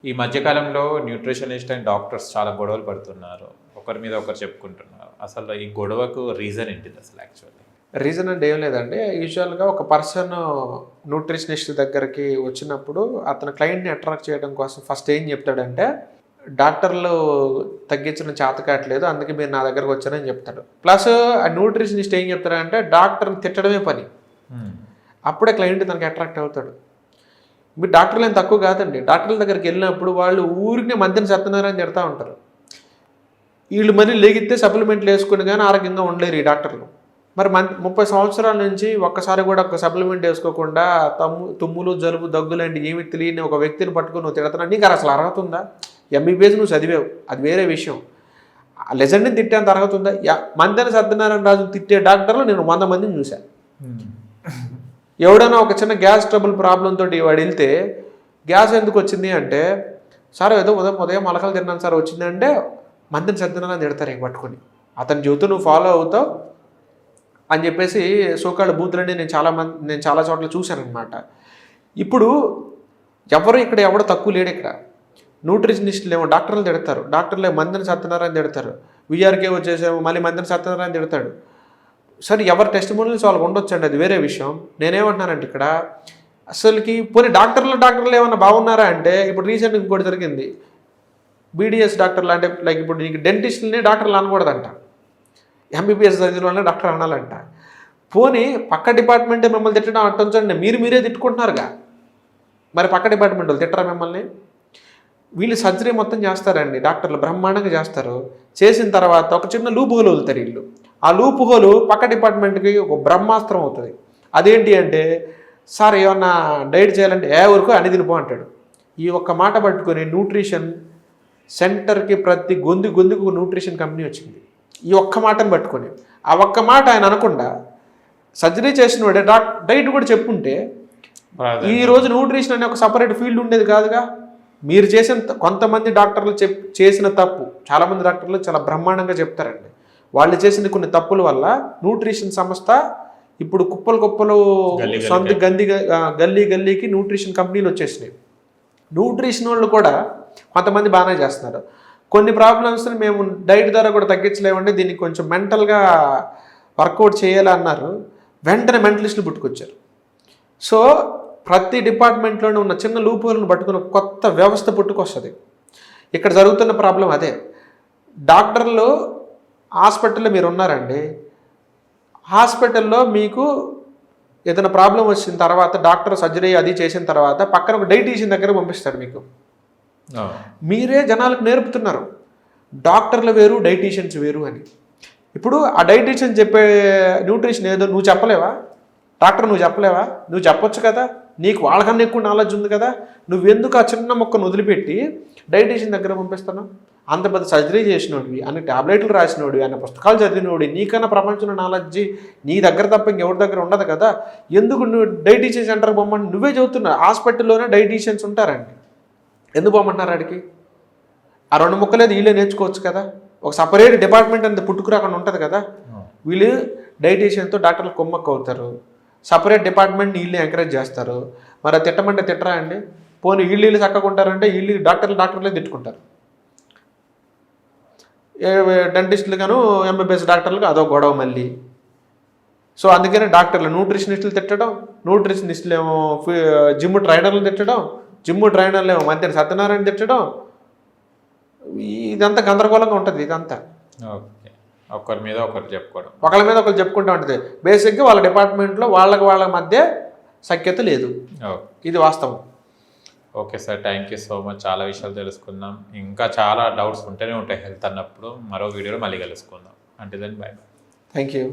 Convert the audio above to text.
ఈ మధ్యకాలంలో nutritionist and doctors చాలా గొడవలు పడుతున్నారు. ఒకరి మీద ఒకరు చెప్పుకుంటున్నారు. అసలు ఈ గొడవకు రీజన్ ఏంటిది అసలు యాక్చువల్లీ? రీజన్ అంటే ఏం లేదండి. యూజువల్‌గా ఒక పర్సన్ న్యూట్రిషనిస్ట్ దగ్గరికి వచ్చినప్పుడు అతను క్లయింట్‌ని అట్రాక్ట్ చేయడం కోసం ఫస్ట్ ఏం చెప్తాడంటే, డాక్టర్లు తగ్గించడం చేత కావట్లేదు, అందుకే మీరు నా దగ్గరకు వచ్చారని చెప్తాడు. ప్లస్ ఆ న్యూట్రిషనిస్ట్ ఏం చెప్తాడంటే డాక్టర్ని తిట్టడమే పని. అప్పుడే క్లయింట్ తనకి అట్రాక్ట్ అవుతాడు. మీరు డాక్టర్లు ఏం తక్కువ కాదండి. డాక్టర్ల దగ్గరికి వెళ్ళినప్పుడు వాళ్ళు ఊరికే మధ్యన సత్యనారాయణ తిడతా ఉంటారు. వీళ్ళు మరీ లేగితే సప్లిమెంట్లు వేసుకుని కానీ ఆరోగ్యంగా ఉండలేరు ఈ డాక్టర్లు. మరి 30 సంవత్సరాల నుంచి ఒక్కసారి కూడా ఒక సప్లిమెంట్ వేసుకోకుండా తుమ్ములు జలుబు దగ్గు లాంటి ఏమి తెలియని ఒక వ్యక్తిని పట్టుకుని నువ్వు తిడుతున్నావు, నీకు అసలు అర్హత ఉందా? ఎంబీబీఎస్ నువ్వు చదివావు, అది వేరే విషయం. లెజెండ్ని తిట్టేంత అర్హత ఉందా? మంతెన సత్యనారాయణ రాజు తిట్టే డాక్టర్లు నేను 100 మందిని చూశాను. ఎవడైనా ఒక చిన్న గ్యాస్ ట్రబుల్ ప్రాబ్లంతో వాడు వెళ్తే గ్యాస్ ఎందుకు వచ్చింది అంటే, సార్ ఏదో ఉదయం మొలకలు తిన్నాను సార్ వచ్చిందంటే మంతెన సత్యనారాయణ తిడతారు ఇక పట్టుకొని. అతని జీవితం నువ్వు ఫాలో అవుతావు అని చెప్పేసి సోకాళ్ళ బూతులని నేను చాలా చోట్ల చూశాను అనమాట. ఇప్పుడు ఎవడు తక్కువ లేడు ఇక్కడ. న్యూట్రిషనిస్టులు ఏమో డాక్టర్లు తిడతారు, డాక్టర్లు మంతెన సత్యనారాయణ తిడతారు, విఆర్కే వచ్చేసేమో మళ్ళీ మంతెన సత్యనారాయణ తిడతాడు. సరే ఎవరి టెస్టిమోనియల్స్ వాళ్ళకి ఉండొచ్చండి, అది వేరే విషయం. నేనేమంటున్నానంటే ఇక్కడ అసలుకి పోనీ డాక్టర్లు ఏమన్నా బాగున్నారా అంటే, ఇప్పుడు రీసెంట్గా ఇంకోటి జరిగింది. బీడీఎస్ డాక్టర్లు అంటే లైక్ ఇప్పుడు నీకు డెంటిస్ట్ని డాక్టర్లు అనకూడదంట, ఎంబీబీఎస్ చదివిన డాక్టర్ అనాలంట. పోనీ పక్క డిపార్ట్మెంటే మిమ్మల్ని తిట్టడం అట్టుంచండి, మీరే తిట్టుకుంటున్నారుగా, మరి పక్క డిపార్ట్మెంట్ వాళ్ళు తిట్టరా మిమ్మల్ని? వీళ్ళు సర్జరీ మొత్తం చేస్తారండి, డాక్టర్లు బ్రహ్మాండంగా చేస్తారు. చేసిన తర్వాత ఒక చిన్న లూప్ హోల్ వదులుతారు వీళ్ళు. ఆ లూప్ హోలు పక్క డిపార్ట్మెంట్కి ఒక బ్రహ్మాస్త్రం అవుతుంది. అదేంటి అంటే, సార్ ఏమన్నా డైట్ చేయాలంటే ఊరుకో అని తినిపో అంటాడు. ఈ ఒక్క మాట పట్టుకొని న్యూట్రిషన్ సెంటర్కి ప్రతి గొంతుకు న్యూట్రిషన్ కంపెనీ వచ్చింది. ఈ ఒక్క మాటను పట్టుకొని, ఆ ఒక్క మాట ఆయన అనకుండా సర్జరీ చేసిన వాడే డైట్ కూడా చెప్పుంటే ఈరోజు న్యూట్రిషన్ అనే ఒక సపరేట్ ఫీల్డ్ ఉండేది కాదుగా. మీరు చేసిన కొంతమంది డాక్టర్లు చేసిన తప్పు, చాలామంది డాక్టర్లు చాలా బ్రహ్మాండంగా చెప్తారండి. వాళ్ళు చేసిన కొన్ని తప్పుల వల్ల న్యూట్రిషన్ సంస్థ ఇప్పుడు కుప్పలు సొంత గల్లీకి న్యూట్రిషన్ కంపెనీలు వచ్చేసినాయి. న్యూట్రిషన్ వాళ్ళు కూడా కొంతమంది బాగానే చేస్తున్నారు. కొన్ని ప్రాబ్లమ్స్ని మేము డైట్ ద్వారా కూడా తగ్గించలేమండి, దీనికి కొంచెం మెంటల్గా వర్కౌట్ చేయాలన్నారు. వెంటనే మెంటలిస్టులు పుట్టుకొచ్చారు. సో ప్రతి డిపార్ట్మెంట్లోనే ఉన్న చిన్న లూప్హోల్ని పట్టుకుని కొత్త వ్యవస్థ పుట్టుకొస్తుంది. ఇక్కడ జరుగుతున్న ప్రాబ్లం అదే. డాక్టర్లు హాస్పిటల్లో మీరు ఉన్నారండి, హాస్పిటల్లో మీకు ఏదైనా ప్రాబ్లం వచ్చిన తర్వాత డాక్టర్ సర్జరీ అది చేసిన తర్వాత పక్కన ఒక డైటీషియన్ దగ్గర పంపిస్తాడు మీకు. మీరే జనాలకు నేర్పుతున్నారు డాక్టర్లు వేరు డైటీషియన్స్ వేరు అని. ఇప్పుడు ఆ డైటీషియన్ చెప్పే న్యూట్రిషన్ ఏదో నువ్వు చెప్పలేవా? డాక్టర్ నువ్వు చెప్పలేవా? నువ్వు చెప్పొచ్చు కదా, నీకు వాళ్ళకన్నా ఎక్కువ నాలెడ్జ్ ఉంది కదా. నువ్వెందుకు ఆ చిన్న మొక్కను వదిలిపెట్టి డైటీషియన్ దగ్గర పంపిస్తున్నావు? అంత పెద్ద సర్జరీ చేసినోడివి, అన్ని ట్యాబ్లెట్లు రాసినోడివి, అన్న పుస్తకాలు చదివినోడి, నీకన్నా ప్రపంచంలో నాలెడ్జి నీ దగ్గర తప్ప ఇంకెవరి దగ్గర ఉండదు కదా. ఎందుకు నువ్వు డైటీషియన్ సెంటర్కి పొమ్మని నువ్వే చెబుతున్నావు. హాస్పిటల్లోనే డైటీషియన్స్ ఉంటారండి, ఎందుకు పోమంటున్నారు ఆడికి? ఆ 2 ముక్కలేదు వీళ్ళే నేర్చుకోవచ్చు కదా. ఒక సపరేట్ డిపార్ట్మెంట్ అంత పుట్టుకురాకుండా ఉంటుంది కదా. వీళ్ళు డైటీషియన్తో డాక్టర్లు కొమ్మక్కు అవుతారు, సపరేట్ డిపార్ట్మెంట్ని వీళ్ళే ఎంకరేజ్ చేస్తారు. మరి అది తిట్టమంటే తిట్టరా అండి? పోనీ వీళ్ళు చక్కకుంటారంటే వీళ్ళు డాక్టర్లే తిట్టుకుంటారు. డెంటిస్టులు గాను ఎంబీబీఎస్ డాక్టర్లకు అదో గొడవ మళ్ళీ. సో అందుకనే డాక్టర్లు న్యూట్రిషనిస్టులు తిట్టడం, న్యూట్రిషనిస్టులు ఏమో జిమ్ ట్రైనర్లు తిట్టడం, జిమ్ ట్రైనర్లు ఏమో మంతెన సత్యనారాయణ తిట్టడం, ఇదంతా గందరగోళంగా ఉంటుంది. ఇదంతా ఒకరి మీద ఒకరు చెప్పుకుంటూ ఉంటుంది. బేసిక్గా వాళ్ళ డిపార్ట్మెంట్లో వాళ్ళ మధ్య సఖ్యత లేదు. ఇది వాస్తవం. Okay sir, thank you so much. చాలా విషయాలు తెలుసుకుందాం. ఇంకా చాలా డౌట్స్ ఉంటూనే ఉంటాయి హెల్త్ అన్నప్పుడు. మరో వీడియోలో మళ్ళీ కలుసుకుందాం. అంటే దెన్ బై. Thank you.